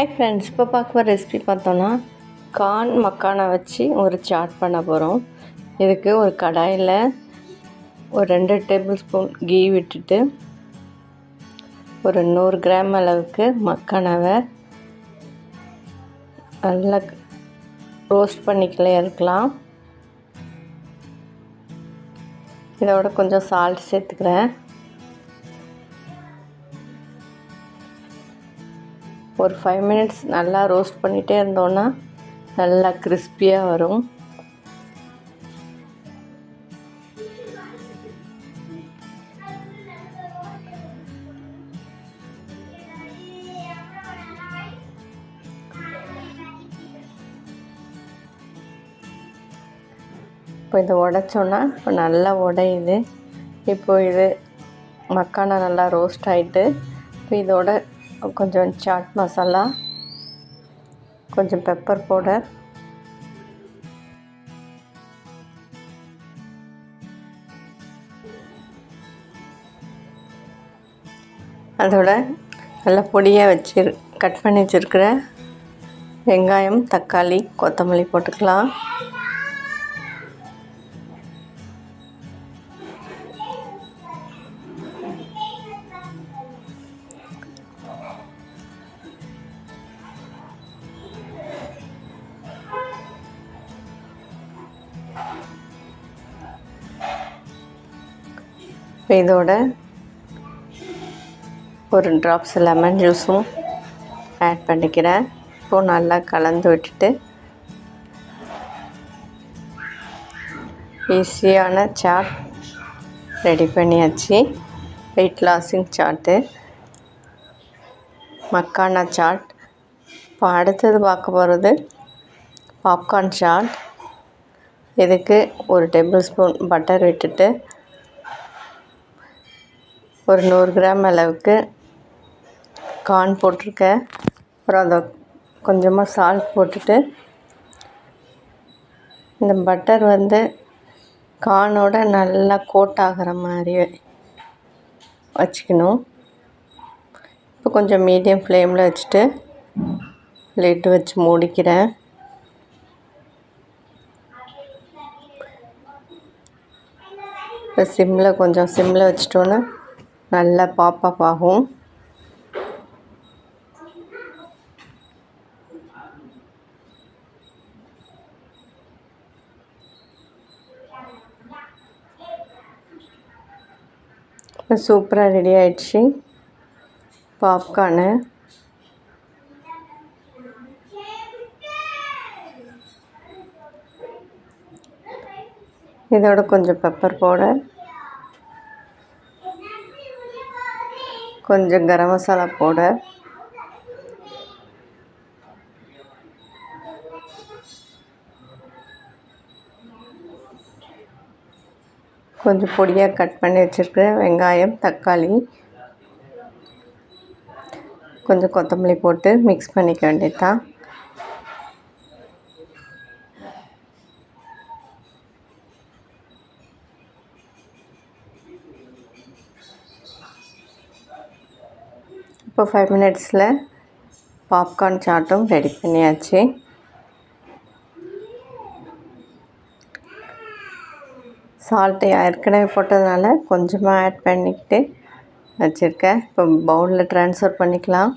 Hi friends, இப்போ பார்க்குற recipe பார்த்தோன்னா கார்ன் மக்கானா வச்சு ஒரு சாட் பண்ண போகிறோம். இதுக்கு ஒரு கடாயில் ஒரு 2 டேபிள் ஸ்பூன் கீ விட்டுட்டு ஒரு 100 கிராம் அளவுக்கு மக்கானாவை நல்லா ரோஸ்ட் பண்ணிக்கலே இருக்கலாம். இதோட கொஞ்சம் சால்ட் சேர்த்துக்கிறேன். ஒரு 5 மினிட்ஸ் நல்லா ரோஸ்ட் பண்ணிகிட்டே இருந்தோன்னா நல்லா கிறிஸ்பியாக வரும். இப்போ இதை உடைச்சோன்னா இப்போ நல்லா உடையுது. இப்போ இது மக்கானா நல்லா ரோஸ்ட் ஆகிட்டு இப்போ இதோட கொஞ்சம் சாட் மசாலா, கொஞ்சம் பெப்பர் பவுடர், அதோட நல்லா பொடியாக கட் பண்ணி வச்சுருக்கிற வெங்காயம், தக்காளி, கொத்தமல்லி போட்டுக்கலாம். இப்போ இதோட ஒரு ட்ராப்ஸ் லெமன் ஜூஸும் ஆட் பண்ணிக்கிறேன். இப்போது நல்லா கலந்து விட்டுட்டு ஈஸியான சாட் ரெடி பண்ணியாச்சு. வெயிட் லாஸிங் சாட்டு, மக்கானா சாட். இப்போ அடுத்தது பார்க்க போகிறது பாப்கார்ன் சாட். இதுக்கு ஒரு டேபிள் ஸ்பூன் பட்டர் விட்டுட்டு ஒரு 100 கிராம் அளவுக்கு கார்ன் போட்டிருக்கேன். அப்புறம் அதை கொஞ்சமாக சால்ட் போட்டுட்டு இந்த பட்டர் கார்னோட நல்லா கோட் ஆகிற மாதிரி வச்சுக்கணும். இப்போ கொஞ்சம் மீடியம் ஃப்ளேமில் வச்சுட்டு லிட் வச்சு மூடிக்கிறேன். இப்போ சிம்மில் வச்சிட்டோன்னா நல்லா பாப் ஆகும். இப்போ சூப்பராக ரெடி ஆயிடுச்சு பாப்கார்னு. இதோட கொஞ்சம் பெப்பர் பவுடர், கொஞ்சம் கரம் மசாலா பவுடர், கொஞ்சம் பொடியாக கட் பண்ணி வச்சுருக்கிற வெங்காயம், தக்காளி, கொஞ்சம் கொத்தமல்லி போட்டு மிக்ஸ் பண்ணிக்க வேண்டியதுதான். இப்போ 5 மினிட்ஸில் பாப்கார்ன் சாட்டும் ரெடி பண்ணியாச்சு. சால்ட்டு ஏற்கனவே போட்டதுனால கொஞ்சமாக ஆட் பண்ணிக்கிட்டு வச்சுருக்கேன். இப்போ பவுலில் ட்ரான்ஸ்ஃபர் பண்ணிக்கலாம்.